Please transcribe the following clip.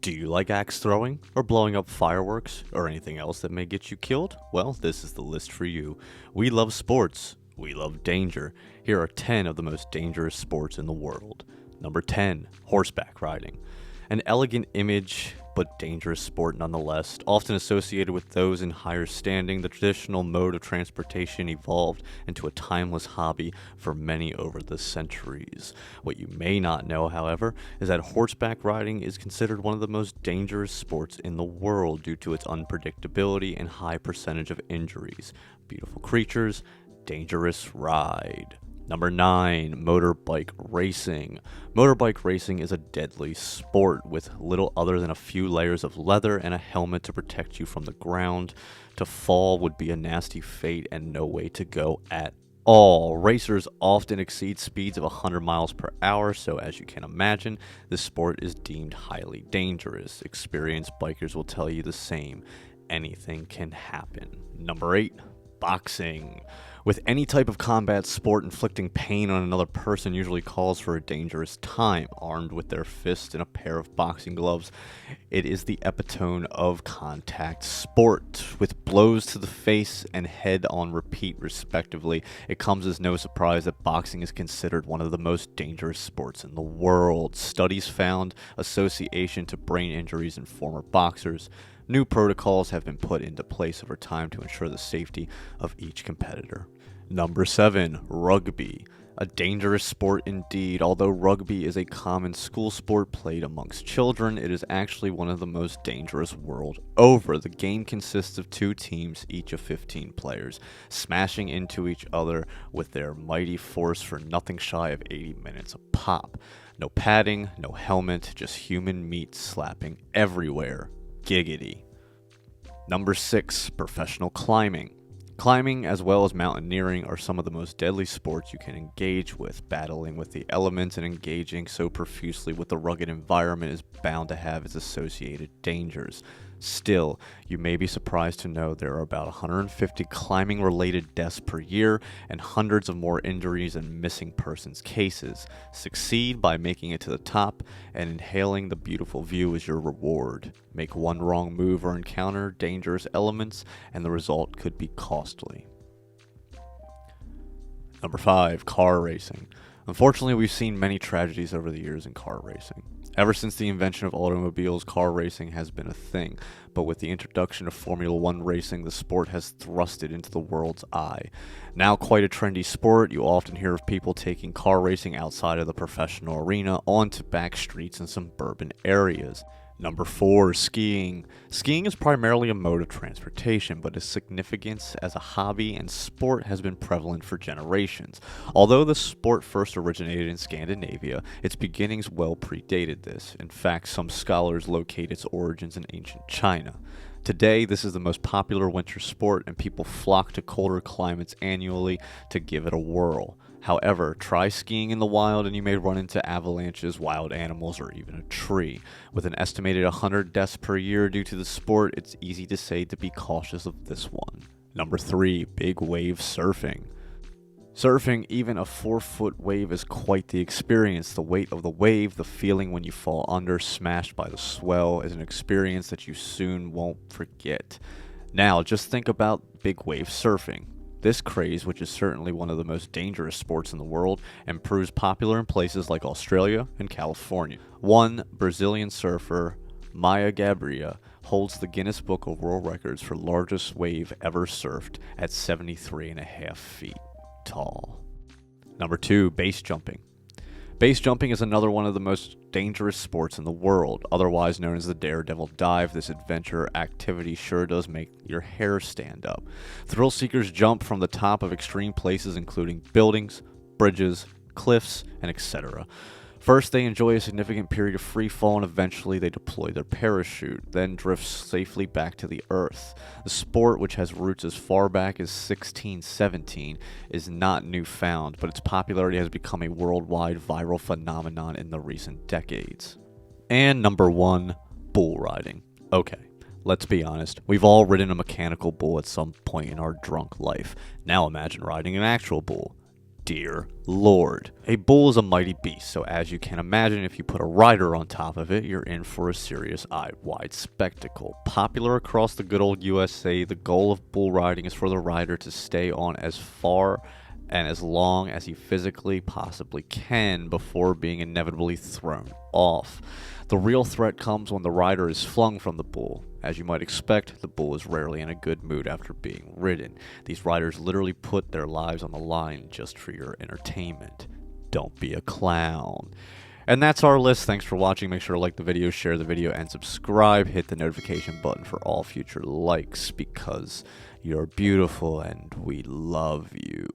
Do you like axe throwing, or blowing up fireworks, or anything else that may get you killed? Well, this is the list for you. We love sports. We love danger. Here are 10 of the most dangerous sports in the world. Number 10, horseback riding. An elegant image, but dangerous sport nonetheless. Often associated with those in higher standing, the traditional mode of transportation evolved into a timeless hobby for many over the centuries. What you may not know, however, is that horseback riding is considered one of the most dangerous sports in the world due to its unpredictability and high percentage of injuries. Beautiful creatures, dangerous ride. Number 9, motorbike racing. Motorbike racing is a deadly sport with little other than a few layers of leather and a helmet to protect you from the ground. To fall would be a nasty fate and no way to go at all. Racers often exceed speeds of 100 miles per hour, so as you can imagine, this sport is deemed highly dangerous. Experienced bikers will tell you the same. Anything can happen. Number 8, boxing. With any type of combat sport, inflicting pain on another person usually calls for a dangerous time. Armed with their fists and a pair of boxing gloves, it is the epitome of contact sport. With blows to the face and head on repeat, respectively, it comes as no surprise that boxing is considered one of the most dangerous sports in the world. Studies found association to brain injuries in former boxers. New protocols have been put into place over time to ensure the safety of each competitor. Number 7, rugby. A dangerous sport indeed. Although rugby is a common school sport played amongst children, it is actually one of the most dangerous world over. The game consists of 2 teams, each of 15 players, smashing into each other with their mighty force for nothing shy of 80 minutes a pop. No padding, no helmet, just human meat slapping everywhere. Giggity. Number 6, professional climbing. Climbing, as well as mountaineering, are some of the most deadly sports you can engage with. Battling with the elements and engaging so profusely with the rugged environment is bound to have its associated dangers. Still, you may be surprised to know there are about 150 climbing-related deaths per year and hundreds of more injuries and missing persons cases. Succeed by making it to the top, and inhaling the beautiful view is your reward. Make one wrong move or encounter dangerous elements, and the result could be costly. Number 5, car racing. Unfortunately, we've seen many tragedies over the years in car racing. Ever since the invention of automobiles, car racing has been a thing, but with the introduction of Formula One racing, the sport has thrusted into the world's eye. Now quite a trendy sport, you often hear of people taking car racing outside of the professional arena onto back streets in suburban areas. Number 4, skiing. Skiing is primarily a mode of transportation, but its significance as a hobby and sport has been prevalent for generations. Although the sport first originated in Scandinavia, its beginnings well predated this. In fact, some scholars locate its origins in ancient China. Today, this is the most popular winter sport, and people flock to colder climates annually to give it a whirl. However, try skiing in the wild and you may run into avalanches, wild animals, or even a tree. With an estimated 100 deaths per year due to the sport, it's easy to say to be cautious of this one. Number 3, big wave surfing. Surfing, even a 4-foot wave, is quite the experience. The weight of the wave, the feeling when you fall under, smashed by the swell, is an experience that you soon won't forget. Now, just think about big wave surfing. This craze, which is certainly one of the most dangerous sports in the world, and proves popular in places like Australia and California. One Brazilian surfer, Maya Gabriela, holds the Guinness Book of World Records for largest wave ever surfed at 73.5 feet tall. Number 2, base jumping. Base jumping is another one of the most dangerous sports in the world, otherwise known as the daredevil dive. This adventure activity sure does make your hair stand up. Thrill seekers jump from the top of extreme places including buildings, bridges, cliffs, and etc. First, they enjoy a significant period of free fall, and eventually they deploy their parachute, then drift safely back to the earth. The sport, which has roots as far back as 1617, is not newfound, but its popularity has become a worldwide viral phenomenon in the recent decades. And number 1, bull riding. Okay, let's be honest, we've all ridden a mechanical bull at some point in our drunk life. Now imagine riding an actual bull. Dear Lord. A bull is a mighty beast, so as you can imagine, if you put a rider on top of it, you're in for a serious eye-wide spectacle. Popular across the good old USA, the goal of bull riding is for the rider to stay on as far and as long as he physically possibly can before being inevitably thrown off. The real threat comes when the rider is flung from the bull. As you might expect, the bull is rarely in a good mood after being ridden. These riders literally put their lives on the line just for your entertainment. Don't be a clown. And that's our list. Thanks for watching. Make sure to like the video, share the video, and subscribe. Hit the notification button for all future likes because you're beautiful and we love you.